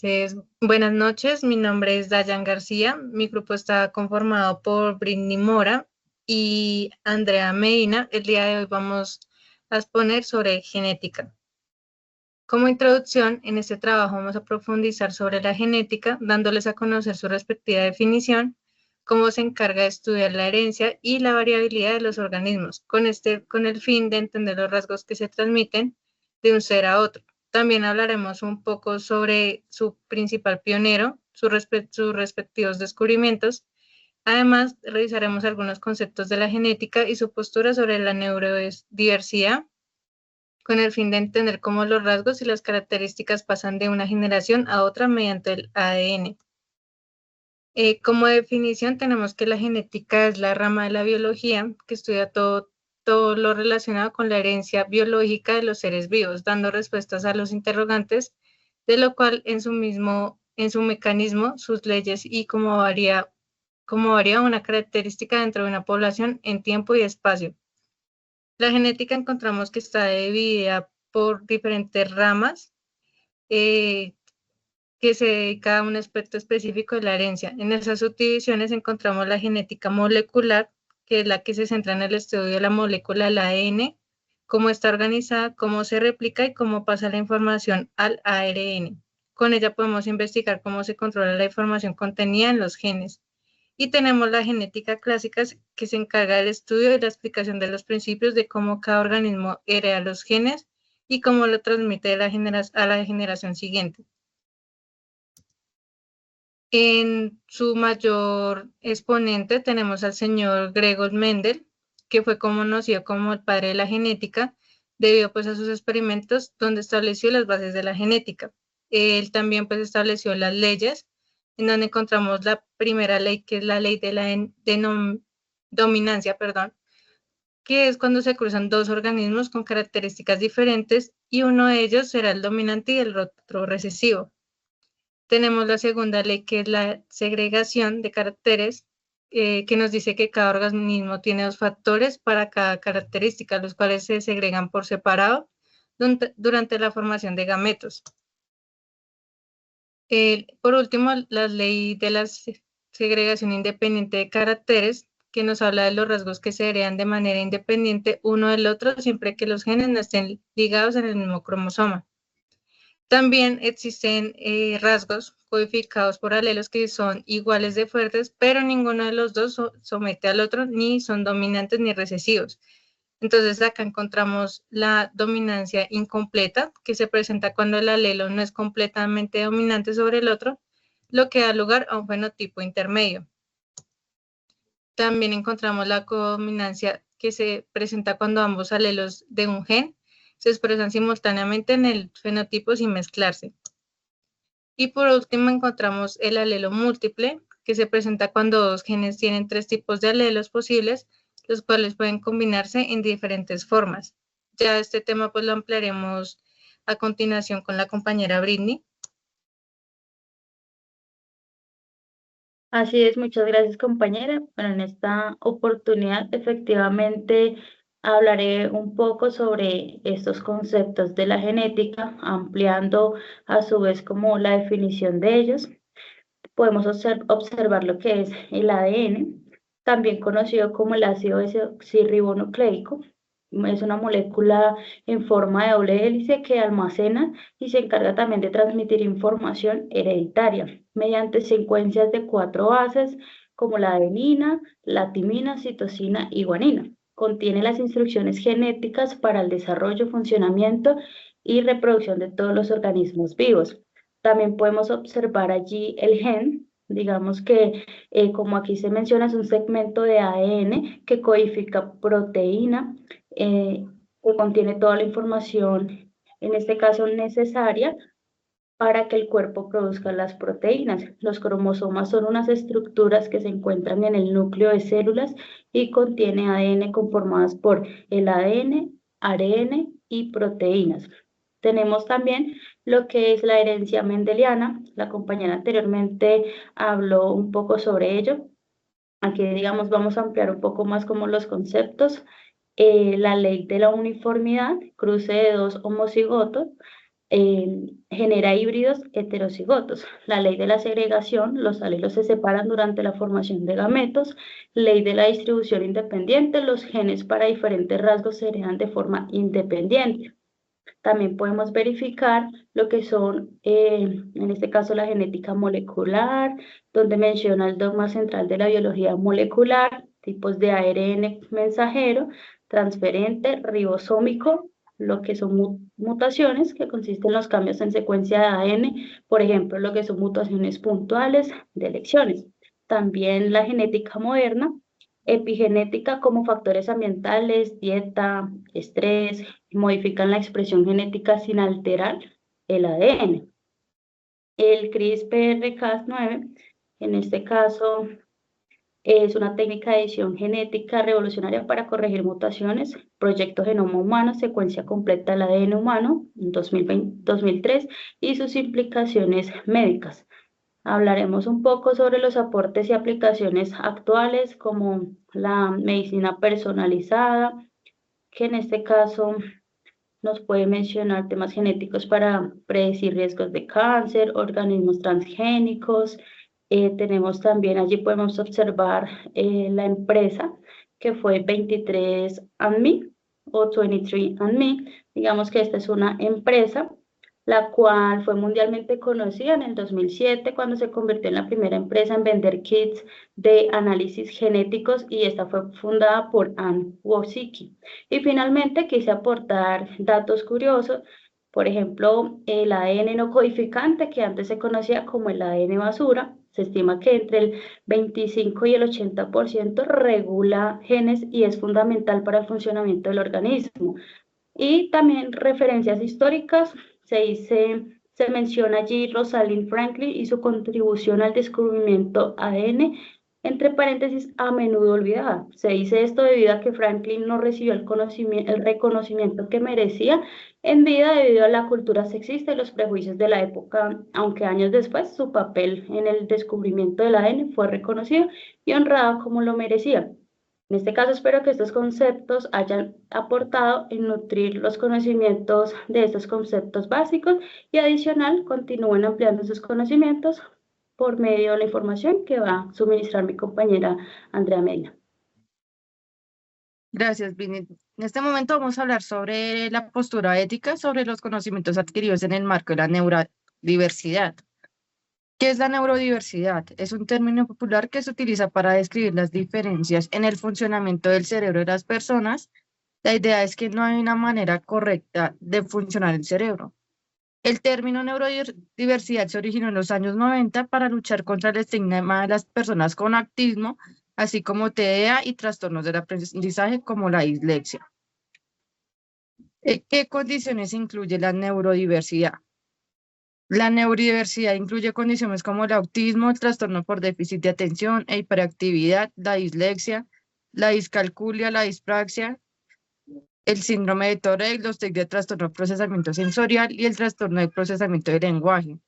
Entonces, buenas noches, mi nombre es Dayan García, mi grupo está conformado por Britney Mora y Andrea Medina. El día de hoy vamos a exponer sobre genética. Como introducción, en este trabajo vamos a profundizar sobre la genética, dándoles a conocer su respectiva definición, cómo se encarga de estudiar la herencia y la variabilidad de los organismos, con el fin de entender los rasgos que se transmiten de un ser a otro. También hablaremos un poco sobre su principal pionero, sus respectivos descubrimientos. Además, revisaremos algunos conceptos de la genética y su postura sobre la neurodiversidad, con el fin de entender cómo los rasgos y las características pasan de una generación a otra mediante el ADN. Como definición, tenemos que la genética es la rama de la biología que estudia todo lo relacionado con la herencia biológica de los seres vivos, dando respuestas a los interrogantes, de lo cual en su mecanismo, sus leyes y cómo varía una característica dentro de una población en tiempo y espacio. La genética encontramos que está dividida por diferentes ramas, eh, que se dedica a un aspecto específico de la herencia. En esas subdivisiones encontramos la genética molecular, que es la que se centra en el estudio de la molécula del ADN, cómo está organizada, cómo se replica y cómo pasa la información al ARN. Con ella podemos investigar cómo se controla la información contenida en los genes. Y tenemos la genética clásica, que se encarga del estudio y la explicación de los principios de cómo cada organismo hereda los genes y cómo lo transmite a la generación siguiente. En su mayor exponente tenemos al señor Gregor Mendel, que fue conocido como el padre de la genética, debido pues a sus experimentos donde estableció las bases de la genética. Él también pues estableció las leyes, en donde encontramos la primera ley, que es la ley de la dominancia, que es cuando se cruzan dos organismos con características diferentes y uno de ellos será el dominante y el otro recesivo. Tenemos la segunda ley, que es la segregación de caracteres, que nos dice que cada organismo tiene dos factores para cada característica, los cuales se segregan por separado durante la formación de gametos. Por último, la ley de la segregación independiente de caracteres, que nos habla de los rasgos que se heredan de manera independiente uno del otro, siempre que los genes no estén ligados en el mismo cromosoma. También existen rasgos codificados por alelos que son iguales de fuertes, pero ninguno de los dos somete al otro, ni son dominantes ni recesivos. Entonces acá encontramos la dominancia incompleta, que se presenta cuando el alelo no es completamente dominante sobre el otro, lo que da lugar a un fenotipo intermedio. También encontramos la codominancia, que se presenta cuando ambos alelos de un gen se expresan simultáneamente en el fenotipo sin mezclarse. Y por último encontramos el alelo múltiple, que se presenta cuando dos genes tienen tres tipos de alelos posibles, los cuales pueden combinarse en diferentes formas. Ya este tema pues lo ampliaremos a continuación con la compañera Britney. Así es, muchas gracias compañera. Bueno, en esta oportunidad efectivamente hablaré un poco sobre estos conceptos de la genética, ampliando a su vez como la definición de ellos. Podemos observar lo que es el ADN, también conocido como el ácido desoxirribonucleico. Es una molécula en forma de doble hélice que almacena y se encarga también de transmitir información hereditaria mediante secuencias de 4 bases como la adenina, la timina, citosina y guanina. Contiene las instrucciones genéticas para el desarrollo, funcionamiento y reproducción de todos los organismos vivos. También podemos observar allí el gen, digamos que como aquí se menciona, es un segmento de ADN que codifica proteína, que contiene toda la información, en este caso necesaria, para que el cuerpo produzca las proteínas. Los cromosomas son unas estructuras que se encuentran en el núcleo de células y contiene ADN conformadas por el ADN, ARN y proteínas. Tenemos también lo que es la herencia mendeliana. La compañera anteriormente habló un poco sobre ello. Aquí, digamos, vamos a ampliar un poco más como los conceptos. La ley de la uniformidad, cruce de dos homocigotos, genera híbridos heterocigotos. La ley de la segregación, los alelos se separan durante la formación de gametos. Ley de la distribución independiente, los genes para diferentes rasgos se heredan de forma independiente. También podemos verificar lo que son, en este caso, la genética molecular, donde menciona el dogma central de la biología molecular, tipos de ARN mensajero, transferente, ribosómico, lo que son mutaciones, que consisten en los cambios en secuencia de ADN, por ejemplo, lo que son mutaciones puntuales de elecciones. También la genética moderna, epigenética como factores ambientales, dieta, estrés, modifican la expresión genética sin alterar el ADN. El CRISPR-Cas9, en este caso, es una técnica de edición genética revolucionaria para corregir mutaciones. Proyecto Genoma Humano, secuencia completa del ADN humano, en 2003, y sus implicaciones médicas. Hablaremos un poco sobre los aportes y aplicaciones actuales, como la medicina personalizada, que en este caso nos puede mencionar temas genéticos para predecir riesgos de cáncer, organismos transgénicos. Tenemos también, allí podemos observar la empresa que fue 23andMe o 23andMe. Digamos que esta es una empresa la cual fue mundialmente conocida en el 2007 cuando se convirtió en la primera empresa en vender kits de análisis genéticos, y esta fue fundada por Ann Wojcicki. Y finalmente quise aportar datos curiosos, por ejemplo, el ADN no codificante, que antes se conocía como el ADN basura. Se estima que entre el 25 y el 80% regula genes y es fundamental para el funcionamiento del organismo. Y también referencias históricas, se menciona allí Rosalind Franklin y su contribución al descubrimiento ADN, entre paréntesis, a menudo olvidada. Se dice esto debido a que Franklin no recibió el reconocimiento que merecía en vida debido a la cultura sexista y los prejuicios de la época, aunque años después su papel en el descubrimiento del ADN fue reconocido y honrado como lo merecía. En este caso, espero que estos conceptos hayan aportado en nutrir los conocimientos de estos conceptos básicos y adicional continúen ampliando sus conocimientos por medio de la información que va a suministrar mi compañera Andrea Medina. Gracias, Vini. En este momento vamos a hablar sobre la postura ética sobre los conocimientos adquiridos en el marco de la neurodiversidad. ¿Qué es la neurodiversidad? Es un término popular que se utiliza para describir las diferencias en el funcionamiento del cerebro de las personas. La idea es que no hay una manera correcta de funcionar el cerebro. El término neurodiversidad se originó en los años 90 para luchar contra el estigma de las personas con autismo, así como TDA y trastornos del aprendizaje como la dislexia. ¿Qué condiciones incluye la neurodiversidad? La neurodiversidad incluye condiciones como el autismo, el trastorno por déficit de atención e hiperactividad, la dislexia, la discalculia, la dispraxia, el síndrome de Tourette, los TIC de trastorno de procesamiento sensorial y el trastorno de procesamiento del lenguaje.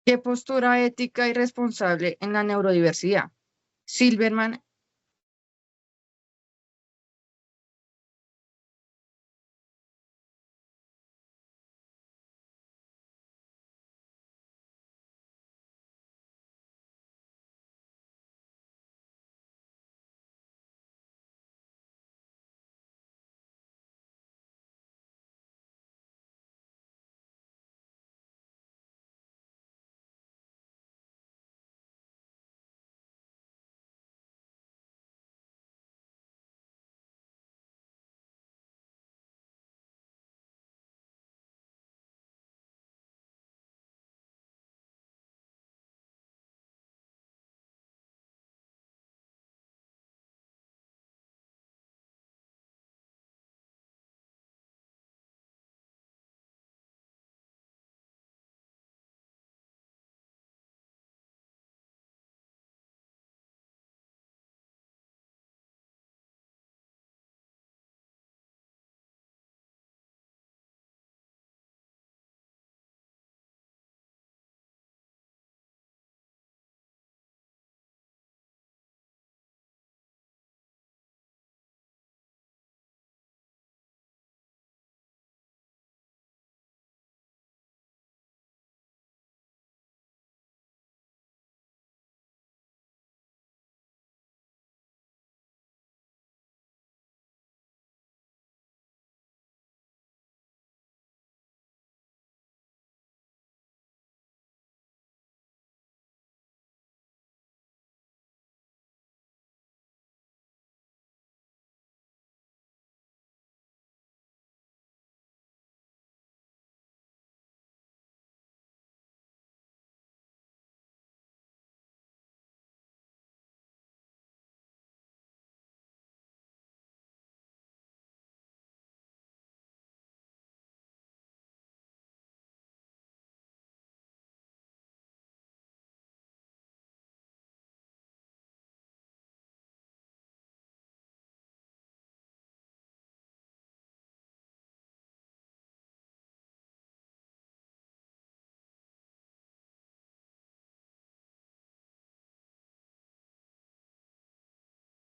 ¿Qué postura ética y responsable en la neurodiversidad? Silverman